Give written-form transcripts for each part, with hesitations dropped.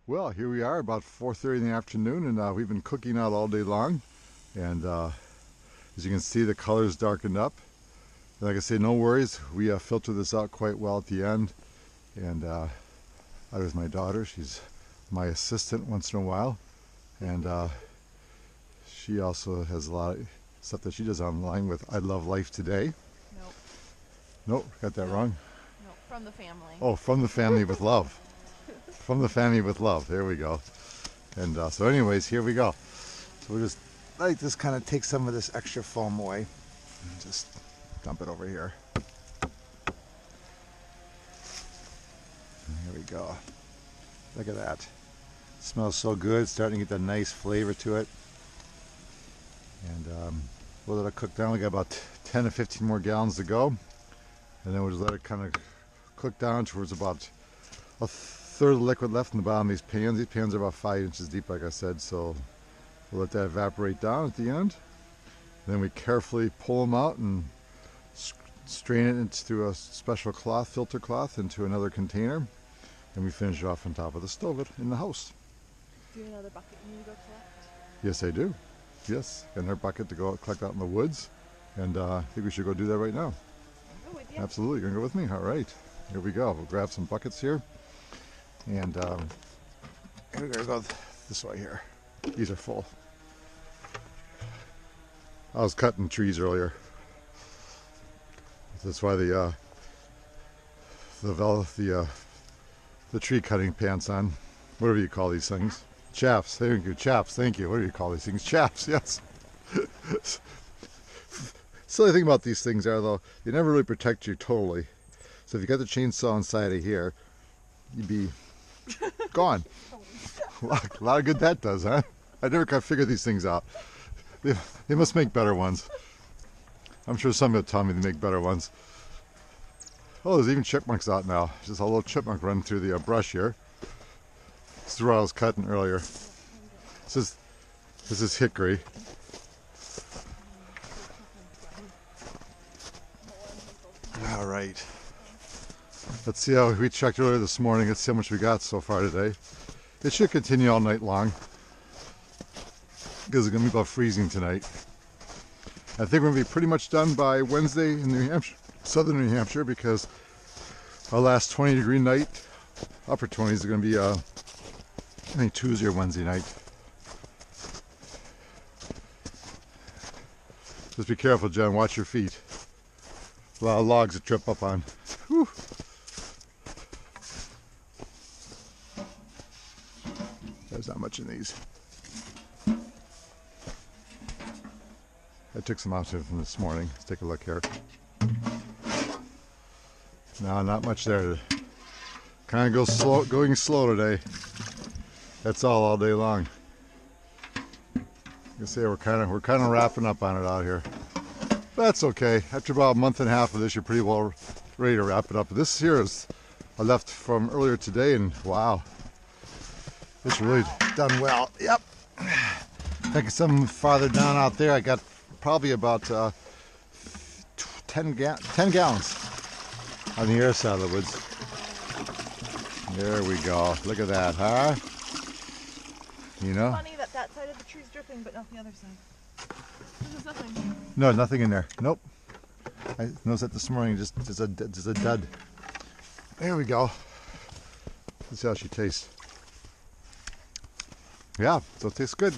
Well, here we are about 4:30 in the afternoon, and we've been cooking out all day long. And as you can see, the color's darkened up. Like I say, no worries. We filter this out quite well at the end. And that is my daughter. She's my assistant once in a while. And she also has a lot of stuff that she does online with I Love Life Today. Nope. Nope, got that wrong. No, from the family. Oh, from the family with love. From the family with love. There we go. And so anyways, here we go. So we just like this kind of take some of this extra foam away and just dump it over here. And here we go. Look at that. It smells so good. It's starting to get that nice flavor to it. And we'll let it cook down. We got about 10 to 15 more gallons to go. And then we'll just let it kind of cook down towards about a third of the liquid left in the bottom of these pans. These pans are about 5 inches deep, like I said, so we'll let that evaporate down at the end. Then we carefully pull them out and strain it into a special cloth, filter cloth, into another container, and we finish it off on top of the stove in the house. Do you have another bucket you need to go collect? Yes, I do. Yes, got another bucket to go collect out in the woods, and I think we should go do that right now. I'll go with you. Absolutely, you're gonna go with me? All right, here we go. We'll grab some buckets here. And we're gonna go this way here. These are full. I was cutting trees earlier. That's why the tree cutting pants on. Whatever you call these things. Chaps. Thank you. Chaps. Thank you. What do you call these things? Chaps. Yes. Silly thing about these things are though, they never really protect you totally. So if you got the chainsaw inside of here, you'd be gone. A lot of good that does, huh? I never could figure these things out. They must make better ones. I'm sure somebody will tell me they make better ones. Oh, there's even chipmunks out now. Just a little chipmunk running through the brush here. This is where I was cutting earlier. This is hickory. All right. Let's see how we checked earlier this morning. Let's see how much we got so far today. It should continue all night long because it's going to be about freezing tonight. I think we're going to be pretty much done by Wednesday in New Hampshire, southern New Hampshire, because our last 20-degree night, upper 20s, is going to be I think Tuesday or Wednesday night. Just be careful, Jen. Watch your feet. A lot of logs to trip up on. Whew. There's not much in these. I took some out from this morning. Let's take a look here. No, not much there. Kind of going slow today. That's all day long. You can see we're kind of wrapping up on it out here. That's okay. After about a month and a half of this, you're pretty well ready to wrap it up. This here is I left from earlier today, and wow, it's really done well. Yep. I think some farther down out there, I got probably about 10 gallons on the air side of the woods. There we go. Look at that, huh? You know? It's funny that side of the tree's dripping, but not the other side. There's nothing. No, nothing in there. Nope. I noticed that this morning. Just a dud. There we go. Let's see how she tastes. Yeah, so it tastes good.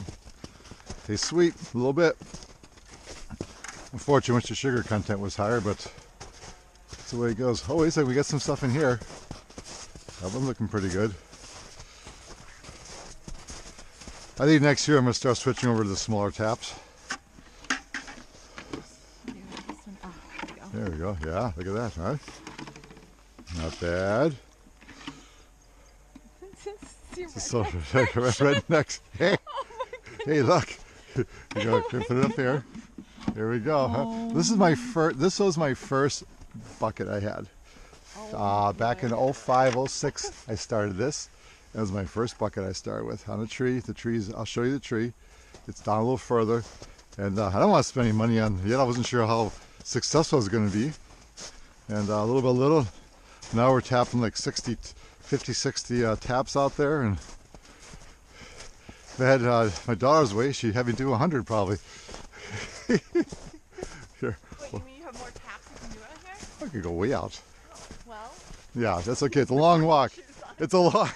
Tastes sweet, a little bit. Unfortunately, wish the sugar content was higher, but that's the way it goes. Oh, wait a second, we got some stuff in here. That one's looking pretty good. I think next year I'm going to start switching over to the smaller taps. There we go. Yeah, look at that, huh? Not bad. So rednecks. Hey, hey, look. You go, put it up there. There we go. Huh? This was my first bucket I had. Back in 05, 06, I started this. That was my first bucket I started with on a tree. The trees, I'll show you the tree. It's down a little further. And I don't want to spend any money on it yet. I wasn't sure how successful it was going to be. And little by little, now we're tapping like 50, 60 taps out there. And I had my daughter's weight, she'd have me do 100 probably. Here. Wait, you mean you have more taps you can do out here? I could go way out. Well. Yeah, that's okay. It's a long walk. It's a long.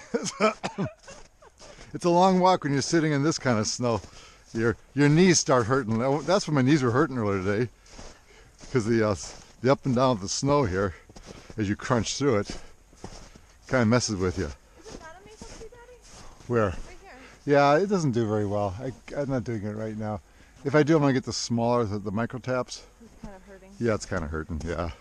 It's a long walk when you're sitting in this kind of snow. Your knees start hurting. That's when my knees were hurting earlier today, because the up and down of the snow here, as you crunch through it, kind of messes with you. Isn't that a maple tree, Daddy? Where? Right here. Yeah, it doesn't do very well. I'm not doing it right now. If I do, I'm gonna get the smaller, the micro taps. It's kind of hurting. Yeah, it's kind of hurting. Yeah.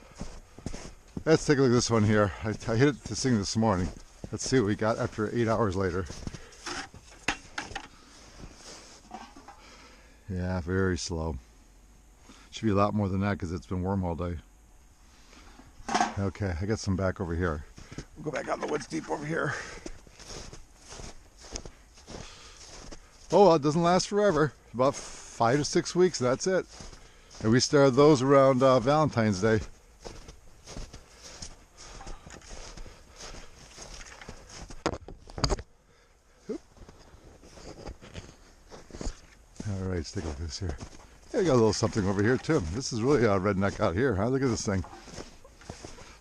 Let's take a look at this one here. I hit it this thing this morning. Let's see what we got after 8 hours later. Yeah, very slow. Should be a lot more than that because it's been warm all day. Okay, I got some back over here. We'll go back out in the woods deep over here. Oh, well, it doesn't last forever. About 5 to 6 weeks, that's it. And we started those around Valentine's Day. All right, let's take a look at this here. Yeah, we got a little something over here too. This is really redneck out here, huh? Look at this thing.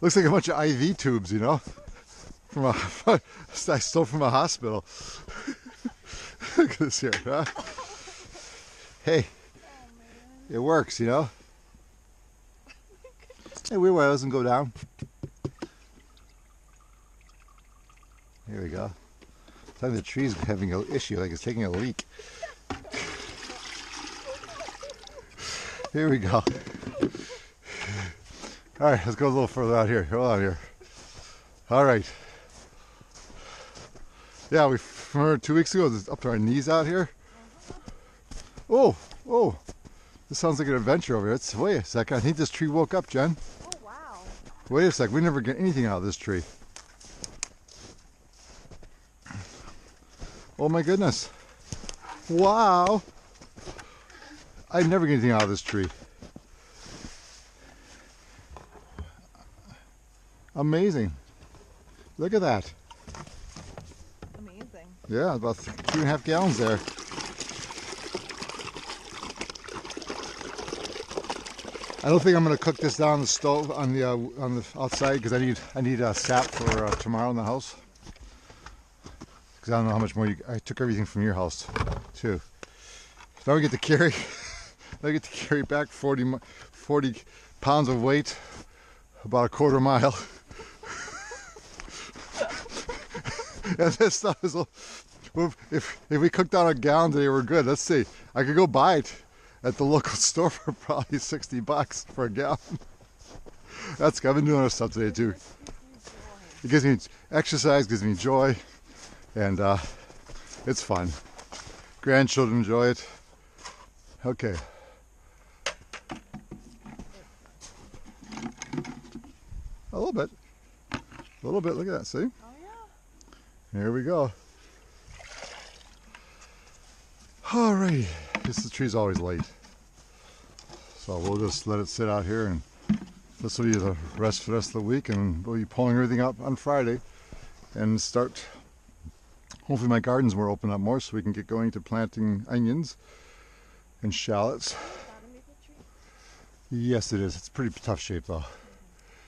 Looks like a bunch of IV tubes, you know, from I stole from a hospital. Look at this here, huh? Hey, it works, you know. Hey, weird why it doesn't go down. Here we go. It's like the tree's having an issue, like it's taking a leak. Here we go. All right, let's go a little further out here. Hold on here. All right. Yeah, we remember 2 weeks ago, it was up to our knees out here. Oh, this sounds like an adventure over here. Wait a second, I think this tree woke up, Jen. Oh, wow. Wait a sec, we never get anything out of this tree. Oh my goodness. Wow. I never get anything out of this tree. Amazing. Look at that. Amazing. Yeah, about 2.5 gallons there. I don't think I'm going to cook this down on the stove on the outside because I need sap for tomorrow in the house. Because I don't know how much more I took everything from your house too. Now we get to carry. I get to carry back 40 pounds of weight, about a quarter mile. And this stuff is, if we cook down a gallon today, we're good. Let's see. I could go buy it at the local store for probably $60 for a gallon. That's good. I've been doing this stuff today too. It gives me exercise, gives me joy, and it's fun. Grandchildren enjoy it. Okay. A little bit. Look at that, see? Oh, yeah. Here we go. All right. The tree's always late. So we'll just let it sit out here, and this will be the rest of the week, and we'll be pulling everything up on Friday and start. Hopefully my gardens will open up more so we can get going to planting onions and shallots. Is that a maple tree? Yes, it is. It's pretty tough shape though.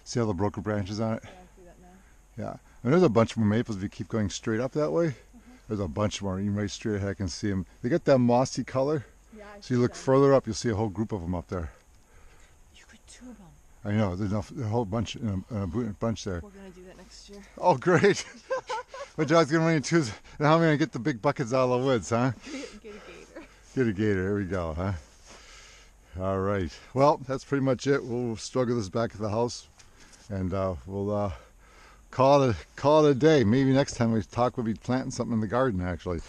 See all the broken branches on it? Yeah, I see that now. Yeah. And there's a bunch more maples if you keep going straight up that way. There's a bunch more, even right straight ahead. I can see them. They get that mossy color. Yeah, I So you look further up, you'll see a whole group of them up there. You could tube them. I know, there's a whole bunch in a bunch there. We're going to do that next year. Oh, great. My job's going to run into and how am I going to get the big buckets out of the woods, huh? Get a gator. Get a gator, there we go, huh? All right. Well, that's pretty much it. We'll struggle this back at the house, and we'll call it a day. Maybe next time we talk, we'll be planting something in the garden, actually.